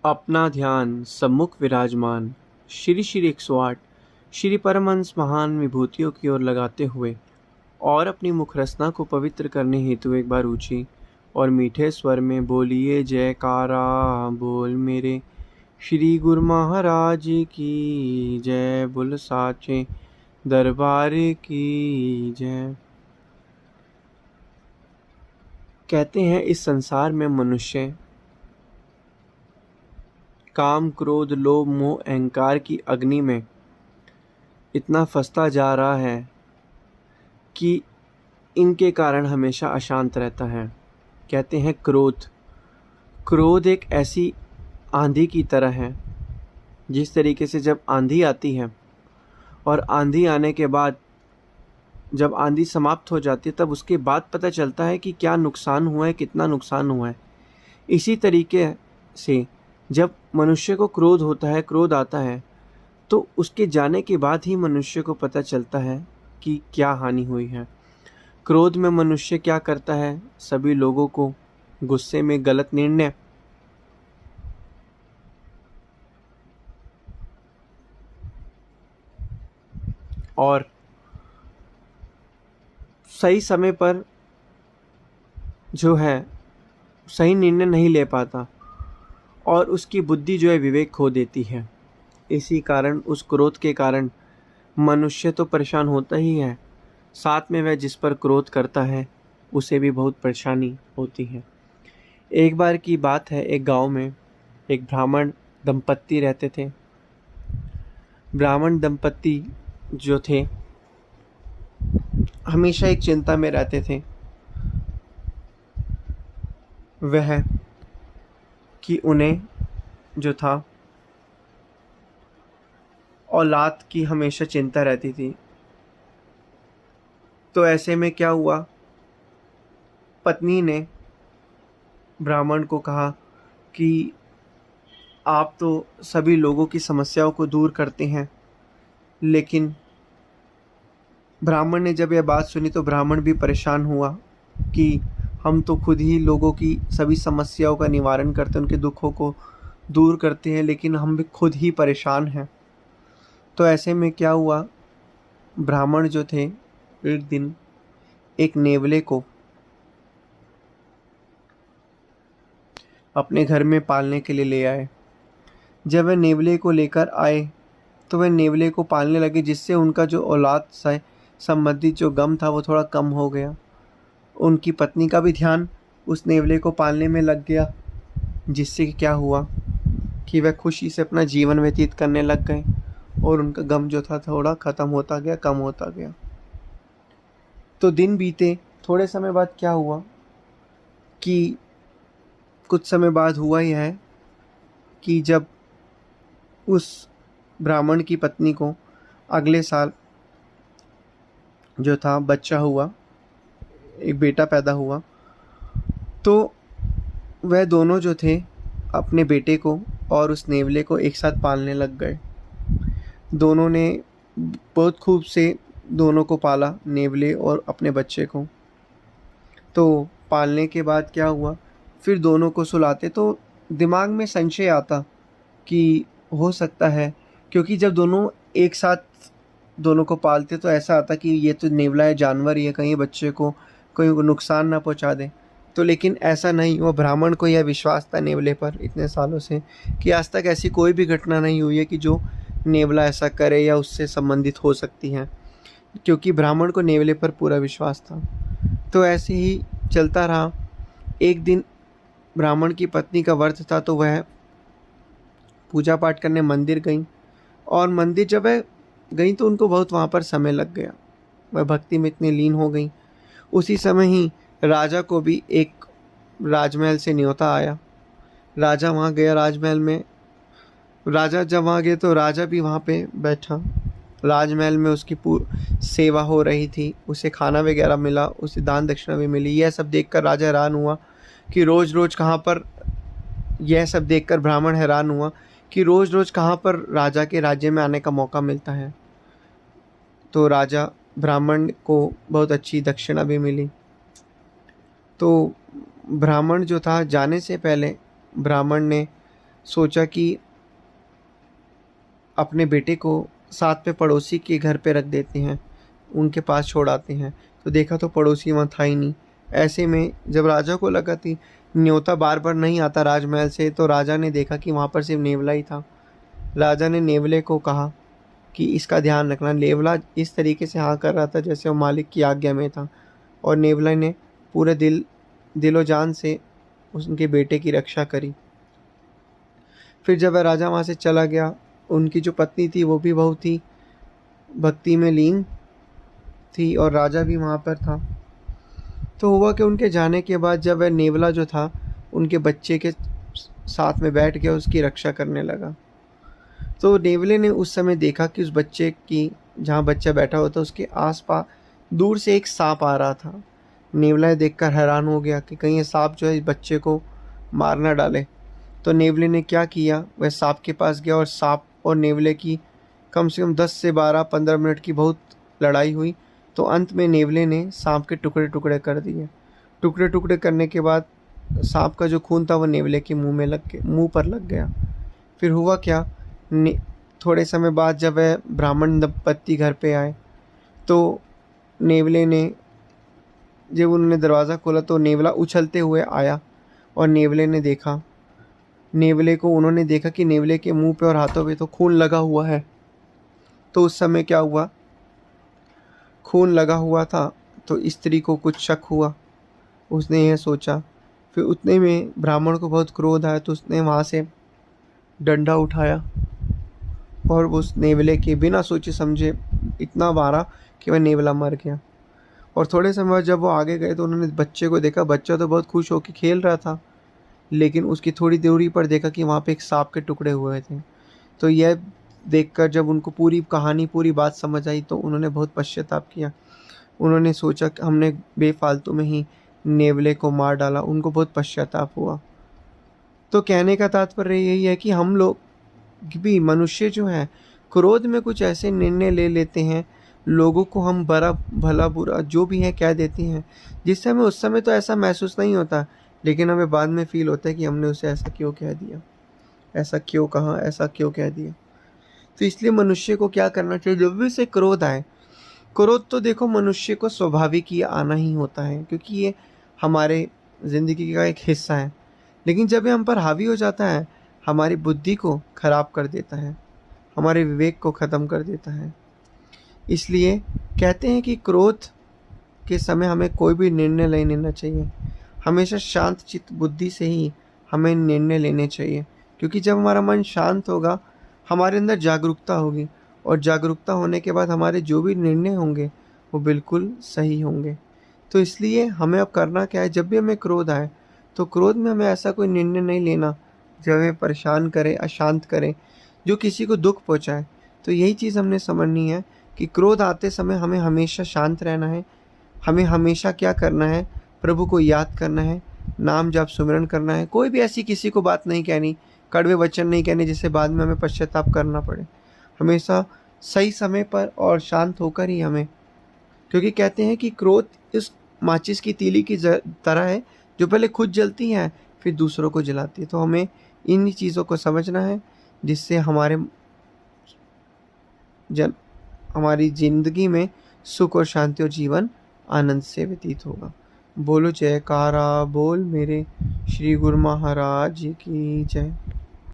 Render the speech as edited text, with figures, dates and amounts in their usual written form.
अपना ध्यान सम्मुख विराजमान श्री श्री 108 श्री परमहंस महान विभूतियों की ओर लगाते हुए और अपनी मुखरसना को पवित्र करने हेतु एक बार ऊंची और मीठे स्वर में बोलिए जयकारा बोल मेरे श्री गुरु महाराज की जय, बोल साचे दरबार की जय। कहते हैं इस संसार में मनुष्य काम क्रोध लोभ मोह अहंकार की अग्नि में इतना फंसता जा रहा है कि इनके कारण हमेशा अशांत रहता है। कहते हैं क्रोध एक ऐसी आंधी की तरह है, जिस तरीके से जब आंधी आती है और आंधी आने के बाद जब आंधी समाप्त हो जाती है तब उसके बाद पता चलता है कि क्या नुकसान हुआ है, कितना नुकसान हुआ है। इसी तरीके से जब मनुष्य को क्रोध होता है, क्रोध आता है, तो उसके जाने के बाद ही मनुष्य को पता चलता है कि क्या हानि हुई है। क्रोध में मनुष्य क्या करता है, सभी लोगों को गुस्से में गलत निर्णय और सही समय पर जो है सही निर्णय नहीं ले पाता और उसकी बुद्धि जो है विवेक खो देती है। इसी कारण उस क्रोध के कारण मनुष्य तो परेशान होता ही है, साथ में वह जिस पर क्रोध करता है उसे भी बहुत परेशानी होती है। एक बार की बात है, एक गांव में एक ब्राह्मण दंपत्ति रहते थे। ब्राह्मण दंपत्ति जो थे हमेशा एक चिंता में रहते थे, वह कि उन्हें जो था औलाद की हमेशा चिंता रहती थी। तो ऐसे में क्या हुआ, पत्नी ने ब्राह्मण को कहा कि आप तो सभी लोगों की समस्याओं को दूर करते हैं, लेकिन ब्राह्मण ने जब यह बात सुनी तो ब्राह्मण भी परेशान हुआ कि हम तो खुद ही लोगों की सभी समस्याओं का निवारण करते हैं, उनके दुखों को दूर करते हैं, लेकिन हम भी खुद ही परेशान हैं। तो ऐसे में क्या हुआ, ब्राह्मण जो थे एक दिन एक नेवले को अपने घर में पालने के लिए ले आए। जब वह नेवले को लेकर आए तो वह नेवले को पालने लगे, जिससे उनका जो औलाद से संबंधित जो गम था वो थोड़ा कम हो गया। उनकी पत्नी का भी ध्यान उस नेवले को पालने में लग गया, जिससे कि क्या हुआ कि वह खुशी से अपना जीवन व्यतीत करने लग गए और उनका गम जो था थोड़ा ख़त्म होता गया, कम होता गया। तो दिन बीते, थोड़े समय बाद क्या हुआ कि कुछ समय बाद हुआ यह है कि जब उस ब्राह्मण की पत्नी को अगले साल जो था बच्चा हुआ, एक बेटा पैदा हुआ, तो वह दोनों जो थे अपने बेटे को और उस नेवले को एक साथ पालने लग गए। दोनों ने बहुत खूब से दोनों को पाला, नेवले और अपने बच्चे को। तो पालने के बाद क्या हुआ, फिर दोनों को सुलाते तो दिमाग में संशय आता कि हो सकता है, क्योंकि जब दोनों एक साथ दोनों को पालते तो ऐसा आता कि ये तो नेवला है, जानवर ही है, कहीं बच्चे को कोई नुकसान ना पहुंचा दे। तो लेकिन ऐसा नहीं हुआ। ब्राह्मण को यह विश्वास था नेवले पर इतने सालों से कि आज तक ऐसी कोई भी घटना नहीं हुई है कि जो नेवला ऐसा करे या उससे संबंधित हो सकती है, क्योंकि ब्राह्मण को नेवले पर पूरा विश्वास था। तो ऐसे ही चलता रहा। एक दिन ब्राह्मण की पत्नी का व्रत था, तो वह पूजा पाठ करने मंदिर गई, और मंदिर जब वह गई तो उनको बहुत वहाँ पर समय लग गया। वह भक्ति में इतनी लीन हो गई। उसी समय ही राजा को भी एक राजमहल से न्योता आया। राजा वहाँ गया राजमहल में। राजा जब वहाँ गए तो राजा भी वहाँ पे बैठा। राजमहल में उसकी सेवा हो रही थी, उसे खाना वगैरह मिला, उसे दान दक्षिणा भी मिली। यह सब देखकर राजा हैरान हुआ कि रोज़ रोज़ कहाँ पर, यह सब देखकर ब्राह्मण हैरान हुआ कि रोज़ रोज़ कहाँ पर राजा के राज्य में आने का मौका मिलता है। तो राजा ब्राह्मण को बहुत अच्छी दक्षिणा भी मिली। तो ब्राह्मण जो था, जाने से पहले ब्राह्मण ने सोचा कि अपने बेटे को साथ में पड़ोसी के घर पे रख देते हैं, उनके पास छोड़ आते हैं। तो देखा तो पड़ोसी वहाँ था ही नहीं। ऐसे में जब राजा को लगा कि न्योता बार बार नहीं आता राजमहल से, तो राजा ने देखा कि वहाँ पर सिर्फ नेवला ही था। राजा ने नेवले को कहा कि इसका ध्यान रखना। नेवला इस तरीके से हाँ कर रहा था जैसे वो मालिक की आज्ञा में था, और नेवला ने पूरे दिलो जान से उनके बेटे की रक्षा करी। फिर जब वह राजा वहाँ से चला गया, उनकी जो पत्नी थी वो भी बहुत ही भक्ति में लीन थी, और राजा भी वहाँ पर था। तो हुआ कि उनके जाने के बाद जब वह नेवला जो था उनके बच्चे के साथ में बैठ के उसकी रक्षा करने लगा, तो नेवले ने उस समय देखा कि उस बच्चे की, जहाँ बच्चा बैठा हुआ था उसके आसपास दूर से एक सांप आ रहा था। नेवला देखकर हैरान हो गया कि कहीं ये सांप जो है इस बच्चे को मार ना डाले। तो नेवले ने क्या किया, वह सांप के पास गया और सांप और नेवले की कम से कम 10 से 12-15 मिनट की बहुत लड़ाई हुई। तो अंत में नेवले ने सांप के टुकड़े टुकड़े कर दिए। टुकड़े टुकड़े करने के बाद सांप का जो खून था वह नेवले के मुंह पर लग गया। फिर हुआ क्या, थोड़े समय बाद जब वह ब्राह्मण दंपत्ति घर पे आए, तो नेवले ने, जब उन्होंने दरवाज़ा खोला तो नेवला उछलते हुए आया, और उन्होंने देखा कि नेवले के मुंह पे और हाथों पे तो खून लगा हुआ है। तो उस समय क्या हुआ, खून लगा हुआ था तो स्त्री को कुछ शक हुआ, उसने यह सोचा। फिर उतने में ब्राह्मण को बहुत क्रोध आया, तो उसने वहाँ से डंडा उठाया और उस नेवले के बिना सोचे समझे इतना मारा कि वह नेवला मर गया। और थोड़े समय बाद जब वो आगे गए तो उन्होंने बच्चे को देखा। बच्चा तो बहुत खुश होकर खेल रहा था, लेकिन उसकी थोड़ी दूरी पर देखा कि वहाँ पे एक सांप के टुकड़े हुए थे। तो यह देखकर जब उनको पूरी कहानी, पूरी बात समझ आई, तो उन्होंने बहुत पश्चाताप किया। उन्होंने सोचा कि हमने बेफालतू में ही नेवले को मार डाला। उनको बहुत पश्चाताप हुआ। तो कहने का तात्पर्य यही है कि हम लोग भी, मनुष्य जो है, क्रोध में कुछ ऐसे निर्णय ले लेते हैं, लोगों को हम बड़ा भला बुरा जो भी है कह देते हैं, जिससे हमें उस समय तो ऐसा महसूस नहीं होता, लेकिन हमें बाद में फील होता है कि हमने उसे ऐसा क्यों कह दिया, ऐसा क्यों कहा, ऐसा क्यों कह दिया। तो इसलिए मनुष्य को क्या करना चाहिए, जब भी उसे क्रोध आए, क्रोध तो देखो मनुष्य को स्वाभाविक ही आना ही होता है, क्योंकि ये हमारे ज़िंदगी का एक हिस्सा है। लेकिन जब ये हम पर हावी हो जाता है, हमारी बुद्धि को खराब कर देता है, हमारे विवेक को ख़त्म कर देता है। इसलिए कहते हैं कि क्रोध के समय हमें कोई भी निर्णय नहीं लेना चाहिए। हमेशा शांत चित्त बुद्धि से ही हमें निर्णय लेने चाहिए, क्योंकि जब हमारा मन शांत होगा, हमारे अंदर जागरूकता होगी, और जागरूकता होने के बाद हमारे जो भी निर्णय होंगे वो बिल्कुल सही होंगे। तो इसलिए हमें अब करना क्या है, जब भी हमें क्रोध आए तो क्रोध में हमें ऐसा कोई निर्णय नहीं लेना जो हमें परेशान करे, अशांत करे, जो किसी को दुख पहुंचाए। तो यही चीज़ हमने समझनी है कि क्रोध आते समय हमें हमेशा शांत रहना है। हमें हमेशा क्या करना है, प्रभु को याद करना है, नाम जाप सुमिरन करना है। कोई भी ऐसी किसी को बात नहीं कहनी, कड़वे वचन नहीं कहने जिससे बाद में हमें पश्चाताप करना पड़े। हमेशा सही समय पर और शांत होकर ही हमें, क्योंकि कहते हैं कि क्रोध इस माचिस की तीली की तरह है जो पहले खुद जलती है फिर दूसरों को जलाती है। तो हमें इन चीज़ों को समझना है, जिससे हमारी ज़िंदगी में सुख और शांति और जीवन आनंद से व्यतीत होगा। बोलो जयकारा बोल मेरे श्री गुरु महाराज जी की जय।